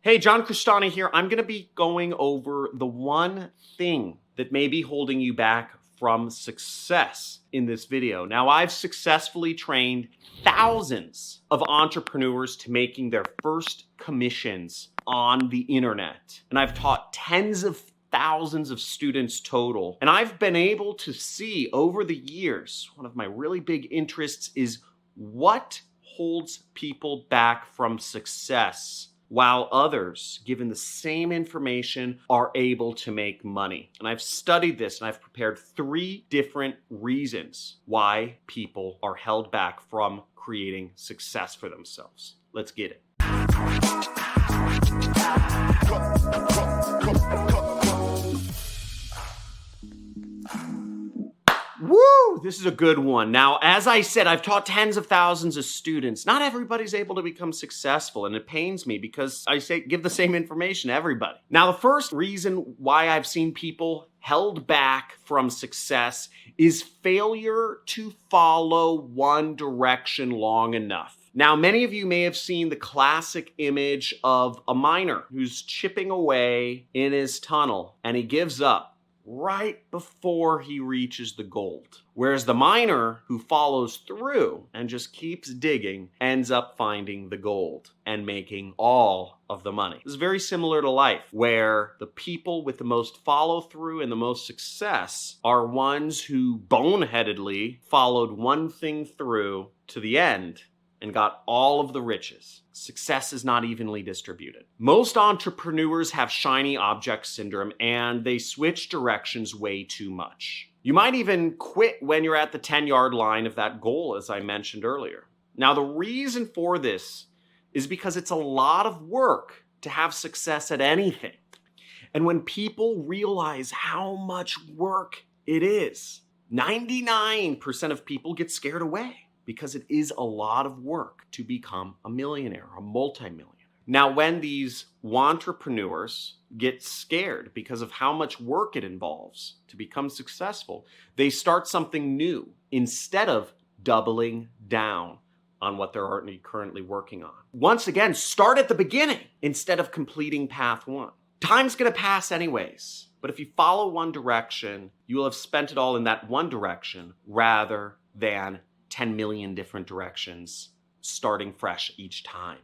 Hey, John Cristani here. I'm going to be going over the one thing that may be holding you back from success in this video. Now, I've successfully trained thousands of entrepreneurs to making their first commissions on the internet. And I've taught tens of thousands of students total. And I've been able to see over the years, one of my really big interests is what holds people back from success while others, given the same information, are able to make money. And I've studied this and I've prepared 3 different reasons why people are held back from creating success for themselves. Let's get it. Woo! This is a good one. Now, as I said, I've taught tens of thousands of students. Not everybody's able to become successful, and it pains me because I say give the same information to everybody. Now, the first reason why I've seen people held back from success is failure to follow one direction long enough. Now, many of you may have seen the classic image of a miner who's chipping away in his tunnel, and he gives up right before he reaches the gold. Whereas the miner who follows through and just keeps digging ends up finding the gold and making all of the money. This is very similar to life, where the people with the most follow through and the most success are ones who boneheadedly followed one thing through to the end and got all of the riches. Success is not evenly distributed. Most entrepreneurs have shiny object syndrome and they switch directions way too much. You might even quit when you're at the 10-yard line of that goal, as I mentioned earlier. Now, the reason for this is because it's a lot of work to have success at anything. And when people realize how much work it is, 99% of people get scared away, because it is a lot of work to become a millionaire, a multimillionaire. Now, when these wantrepreneurs get scared because of how much work it involves to become successful, they start something new instead of doubling down on what they're already currently working on. Once again, start at the beginning instead of completing path 1. Time's gonna pass anyways, but if you follow one direction, you will have spent it all in that one direction rather than 10 million different directions, starting fresh each time.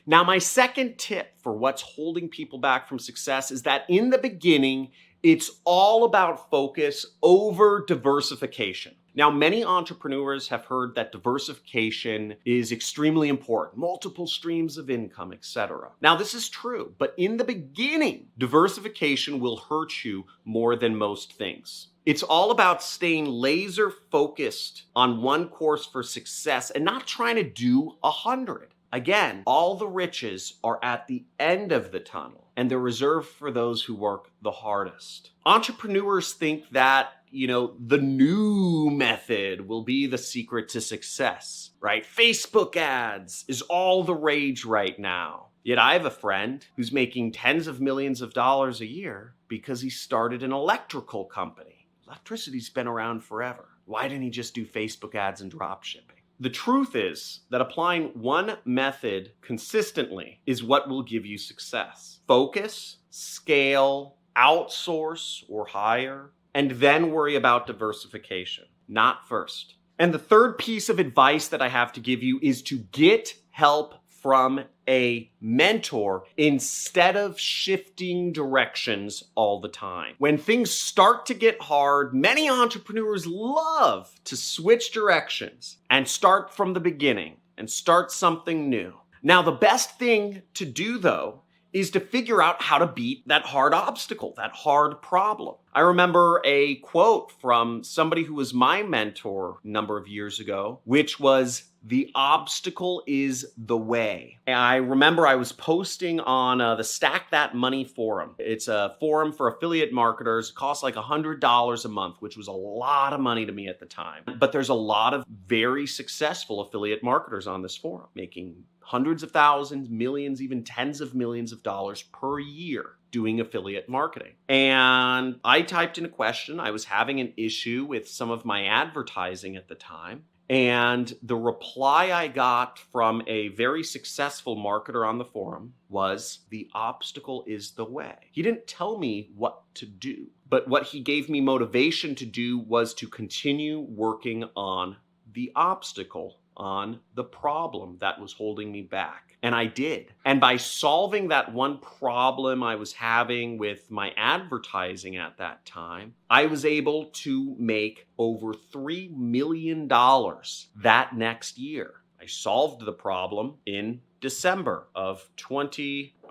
Now, my second tip for what's holding people back from success is that in the beginning, it's all about focus over diversification. Now, many entrepreneurs have heard that diversification is extremely important, multiple streams of income, etc. Now, this is true, but in the beginning, diversification will hurt you more than most things. It's all about staying laser focused on one course for success and not trying to do 100. Again, all the riches are at the end of the tunnel and they're reserved for those who work the hardest. Entrepreneurs think that, the new method will be the secret to success, right? Facebook ads is all the rage right now. Yet I have a friend who's making tens of millions of dollars a year because he started an electrical company. Electricity's been around forever. Why didn't he just do Facebook ads and drop shipping? The truth is that applying one method consistently is what will give you success. Focus, scale, outsource or hire, and then worry about diversification, not first. And the third piece of advice that I have to give you is to get help from a mentor instead of shifting directions all the time. When things start to get hard, many entrepreneurs love to switch directions and start from the beginning and start something new. Now, the best thing to do, though, is to figure out how to beat that hard obstacle, that hard problem. I remember a quote from somebody who was my mentor a number of years ago, which was, "The obstacle is the way." And I remember I was posting on the Stack That Money forum. It's a forum for affiliate marketers. It costs like $100 a month, which was a lot of money to me at the time. But there's a lot of very successful affiliate marketers on this forum, making hundreds of thousands, millions, even tens of millions of dollars per year doing affiliate marketing. And I typed in a question. I was having an issue with some of my advertising at the time. And the reply I got from a very successful marketer on the forum was, the obstacle is the way. He didn't tell me what to do, but what he gave me motivation to do was to continue working on the obstacle, on the problem that was holding me back. And I did. And by solving that one problem I was having with my advertising at that time, I was able to make over $3 million that next year. I solved the problem in December of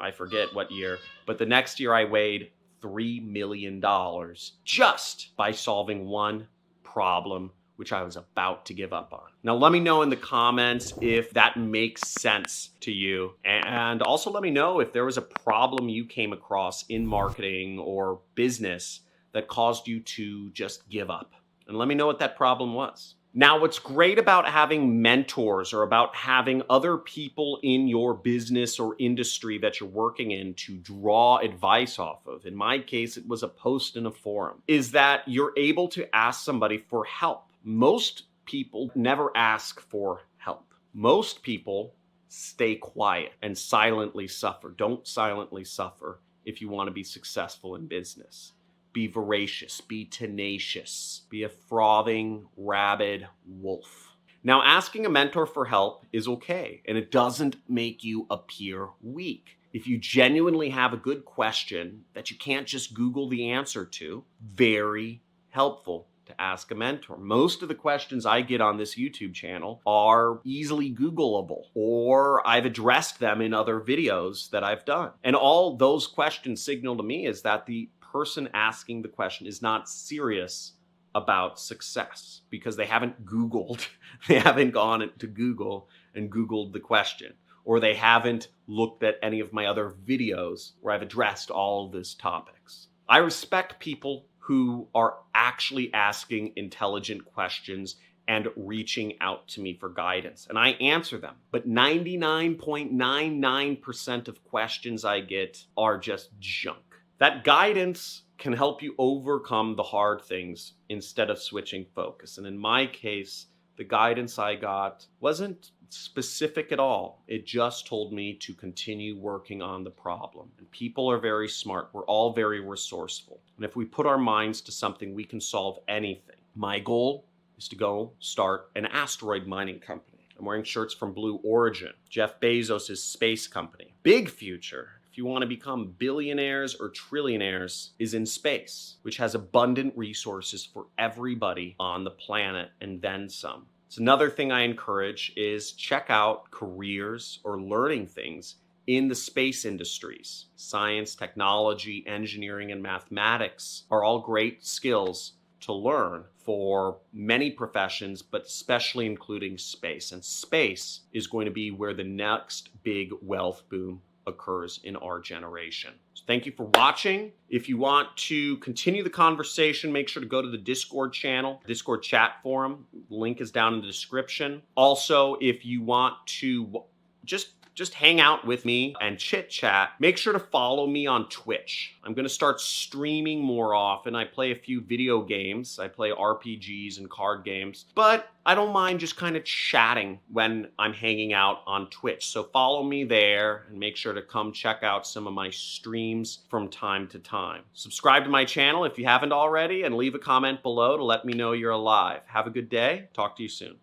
I forget what year, but the next year I made $3 million just by solving one problem which I was about to give up on. Now, let me know in the comments if that makes sense to you. And also let me know if there was a problem you came across in marketing or business that caused you to just give up. And let me know what that problem was. Now, what's great about having mentors or about having other people in your business or industry that you're working in to draw advice off of, in my case, it was a post in a forum, is that you're able to ask somebody for help. Most people never ask for help. Most people stay quiet and silently suffer. Don't silently suffer if you want to be successful in business. Be voracious, be tenacious, be a frothing, rabid wolf. Now, asking a mentor for help is okay, and it doesn't make you appear weak. If you genuinely have a good question that you can't just Google the answer to, very helpful to ask a mentor. Most of the questions I get on this YouTube channel are easily Googleable, or I've addressed them in other videos that I've done. And all those questions signal to me is that the person asking the question is not serious about success because they haven't Googled, they haven't gone to Google and Googled the question, or they haven't looked at any of my other videos where I've addressed all of these topics. I respect people who are actually asking intelligent questions and reaching out to me for guidance, and I answer them. But 99.99% of questions I get are just junk. That guidance can help you overcome the hard things instead of switching focus. And in my case, the guidance I got wasn't specific at all. It just told me to continue working on the problem. And people are very smart. We're all very resourceful. And if we put our minds to something, we can solve anything. My goal is to go start an asteroid mining company. I'm wearing shirts from Blue Origin, Jeff Bezos' space company. Big future, if you want to become billionaires or trillionaires, is in space, which has abundant resources for everybody on the planet and then some. So another thing I encourage is check out careers or learning things in the space industries. Science, technology, engineering, and mathematics are all great skills to learn for many professions, but especially including space. And space is going to be where the next big wealth boom occurs in our generation. So thank you for watching. If you want to continue the conversation, make sure to go to the Discord channel, Discord chat forum. Link is down in the description. Also, if you want to just hang out with me and chit chat, make sure to follow me on Twitch. I'm going to start streaming more often. I play a few video games. I play RPGs and card games, but I don't mind just kind of chatting when I'm hanging out on Twitch. So follow me there and make sure to come check out some of my streams from time to time. Subscribe to my channel if you haven't already, and leave a comment below to let me know you're alive. Have a good day. Talk to you soon.